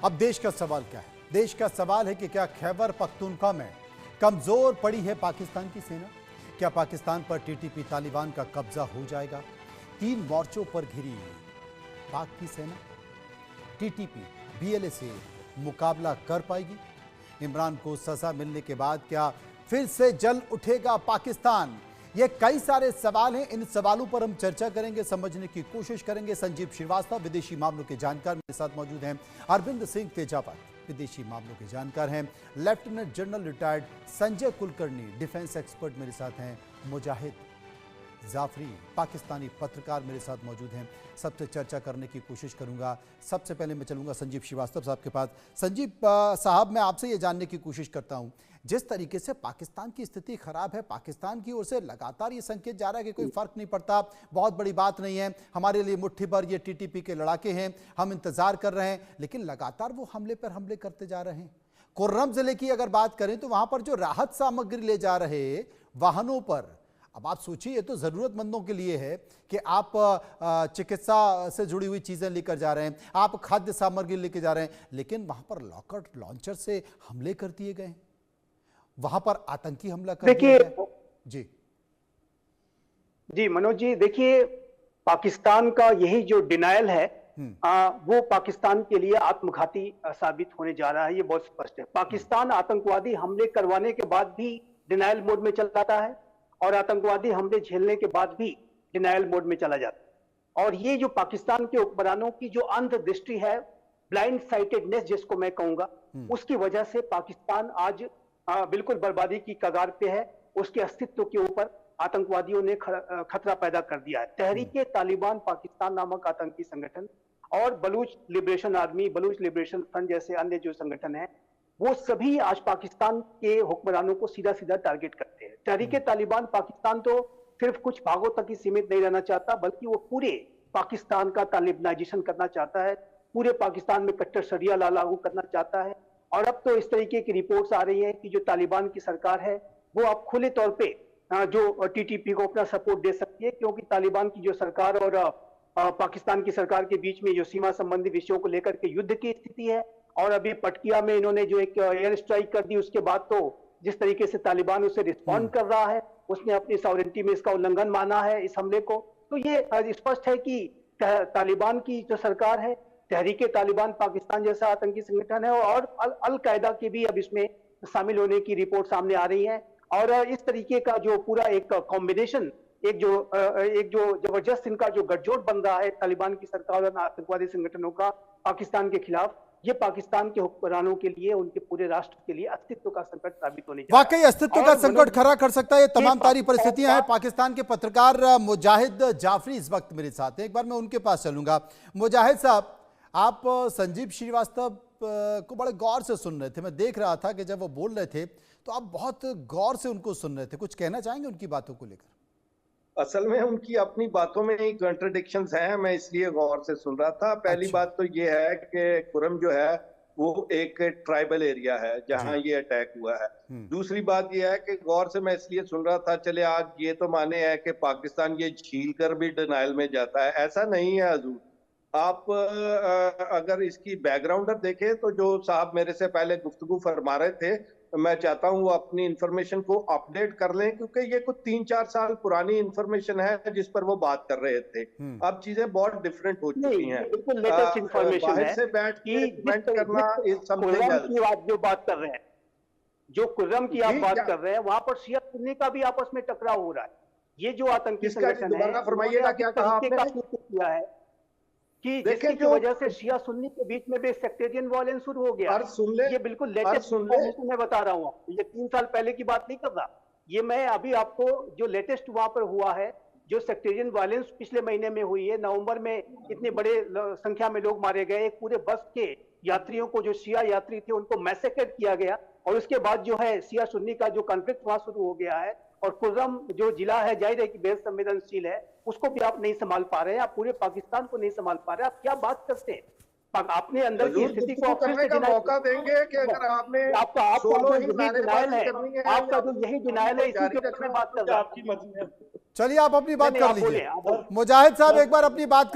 अब देश का सवाल क्या है? देश का सवाल है कि क्या खैबर पख्तूनख्वा में कमजोर पड़ी है पाकिस्तान की सेना? क्या पाकिस्तान पर टीटीपी तालिबान का कब्जा हो जाएगा? 3 मोर्चों पर घिरी पाक की सेना टीटीपी बीएलए से मुकाबला कर पाएगी? इमरान को सजा मिलने के बाद क्या फिर से जल उठेगा पाकिस्तान? ये कई सारे सवाल हैं। इन सवालों पर हम चर्चा करेंगे, समझने की कोशिश करेंगे। संजीव श्रीवास्तव विदेशी मामलों के जानकार मेरे साथ मौजूद हैं। अरविंद सिंह तेजावत विदेशी मामलों के जानकार हैं। Lieutenant general retired Sanjay Kulkarni defence expert मेरे साथ हैं। मुजाहिद जाफरी पाकिस्तानी पत्रकार मेरे साथ मौजूद हैं। सबसे चर्चा करने की कोशिश करूंगा। सबसे पहले मैं चलूंगा संजीव श्रीवास्तव साहब के पास। संजीव साहब, मैं आपसे ये जानने की कोशिश करता हूं, जिस तरीके से पाकिस्तान की स्थिति खराब है, पाकिस्तान की ओर से लगातार ये संकेत जा रहा है कि कोई फर्क नहीं पड़ता, बहुत बड़ी बात नहीं है, हमारे लिए मुट्ठी भर ये टीटीपी के लड़ाके हैं, हम इंतजार कर रहे हैं, लेकिन लगातार वो हमले पर हमले करते जा रहे हैं। कुर्रम जिले की अगर बात करें तो वहां पर जो राहत सामग्री ले जा रहे वाहनों पर, अब आप सोचिए, ये तो जरूरतमंदों के लिए है कि आप चिकित्सा से जुड़ी हुई चीजें लेकर जा रहे हैं, आप खाद्य सामग्री लेकर जा रहे हैं, लेकिन वहां पर रॉकेट लॉन्चर से हमले कर दिए गए, वहां पर आतंकी हमला कर दिया गया। जी जी मनोज जी, देखिए, पाकिस्तान का यही जो डिनायल है वो पाकिस्तान के लिए आत्मघाती साबित होने जा रहा है। ये बहुत स्पष्ट है। पाकिस्तान आतंकवादी हमले करवाने के बाद भी डिनायल मोड में चल जाता है और आतंकवादी हमले झेलने के बाद भी डिनायल मोड में चला जाता है। और ये जो पाकिस्तान के हुक्मरानों की जो अंधदृष्टि है, ब्लाइंड साइटेडनेस जिसको मैं कहूंगा, उसकी वजह से पाकिस्तान आज बिल्कुल बर्बादी की कगार पे है। उसके अस्तित्व के ऊपर आतंकवादियों ने खतरा पैदा कर दिया है। तहरीके तालिबान पाकिस्तान नामक आतंकी संगठन और Baloch liberation army, Baloch liberation front जैसे अन्य जो संगठन है, वो सभी आज पाकिस्तान के हुक्मरानों को सीधा सीधा टारगेट करते हैं। तहरीके तालिबान पाकिस्तान तो सिर्फ कुछ भागों तक ही सीमित नहीं रहना चाहता, बल्कि वो पूरे पाकिस्तान का तालिबानाइजेशन करना चाहता है, पूरे पाकिस्तान में कट्टर शरिया ला लागू करना चाहता है। और अब तो इस तरीके की रिपोर्ट्स आ रही हैं कि जो तालिबान की सरकार है वो अब खुले तौर पे जो टीटीपी को अपना सपोर्ट दे सकती है, क्योंकि तालिबान की जो सरकार और पाकिस्तान की सरकार के बीच में जो सीमा संबंधी विषयों को लेकर के युद्ध की स्थिति है, और अभी पटकिया में इन्होंने जो एक एयर स्ट्राइक कर दी, उसके बाद तो जिस तरीके से तालिबान उसे रिस्पॉन्ड कर रहा है, उसने अपनी सॉवरेंटी में इसका उल्लंघन माना है इस हमले को। तो ये स्पष्ट है कि तालिबान की जो सरकार है, तहरीके तालिबान पाकिस्तान जैसा आतंकी संगठन है, और अल कायदा के भी अब इसमें शामिल होने की रिपोर्ट सामने आ रही है। और इस तरीके का जो पूरा एक कॉम्बिनेशन, एक जो जबरदस्त इनका जो गठजोड़ बन रहा है तालिबान की सरकार और आतंकवादी संगठनों का पाकिस्तान के खिलाफ, ये पाकिस्तान के हुक्मरानों के लिए, उनके पूरे राष्ट्र के लिए अस्तित्व का संकट साबित होने जा रहा है। वाकई अस्तित्व का संकट खड़ा कर सकता है। ये तमाम सारी परिस्थितियां हैं। पाकिस्तान के पत्रकार मुजाहिद जाफरी इस वक्त मेरे साथ हैं। एक बार मैं उनके पास चलूंगा। मुजाहिद साहब, आप संजीव श्रीवास्तव को बड़े गौर से सुन रहे थे। मैं देख रहा था कि जब वो बोल रहे थे तो आप बहुत गौर से उनको सुन रहे थे। कुछ कहना चाहेंगे उनकी बातों को लेकर? असल में उनकी अपनी बातों में ही कॉन्ट्रडिक्शंस हैं, मैं इसलिए गौर से सुन रहा था। पहली बात तो ये है कि कुर्रम जो है वो एक ट्राइबल एरिया है जहां ये अटैक हुआ है। दूसरी बात ये है कि गौर से मैं इसलिए सुन रहा था, चले आज ये तो माने है कि पाकिस्तान ये झील कर भी डिनाइल में जाता है, ऐसा नहीं है हजूर। आप अगर इसकी बैकग्राउंड देखें तो जो साहब मेरे से पहले गुफ्तगू फरमा रहे थे, मैं चाहता हूं वो अपनी इंफॉर्मेशन को अपडेट कर लें, क्योंकि ये कुछ 3-4 साल पुरानी इंफॉर्मेशन है जिस पर वो बात कर रहे थे। अब चीजें बहुत डिफरेंट हो चुकी हैं। बाहर से बैठ के कमेंट करना इज समथिंग एल्स। जो बात कर रहे हैं, जो कुर्रम की आप बात कर रहे हैं, वहां पर शिया सुन्नी का भी आपस में टकराव हो रहा है। ये जो आतंकी संगठन है, फरमाइएगा क्या कहा आपने किया है कि जिसकी वजह से शिया सुन्नी के बीच में भी सेक्टेरियन वायलेंस शुरू हो गया। ये बिल्कुल लेटेस्ट इंफॉर्मेशन मैं बता रहा हूँ, ये 3 साल पहले की बात नहीं कर रहा। ये मैं अभी आपको जो लेटेस्ट वहां पर हुआ है, जो सेक्टेरियन वायलेंस पिछले महीने में हुई है, नवंबर में इतने बड़े संख्या में लोग मारे गए, एक पूरे बस के यात्रियों को, जो शिया यात्री थे, उनको मैसेकर किया गया, और उसके बाद जो है शिया सुन्नी का जो कॉन्फ्लिक्ट वहां शुरू हो गया है। और कुर्रम जो जिला है, जाहिर है कि बेहद संवेदनशील है, उसको भी आप नहीं संभाल पा रहे हैं, आप पूरे पाकिस्तान को नहीं संभाल पा रहे। आप क्या बात करते हैं? अपने अंदर की स्थिति को करने का मौका देंगे कि अगर आपने आपका जो यही डिनायल है, आपका जो यही डिनायल है, इसी के ऊपर मैं बात कर रहा हूं। चलिए आप अपनी बात कर लीजिए। मुजाहिद साहब एक बार अपनी बात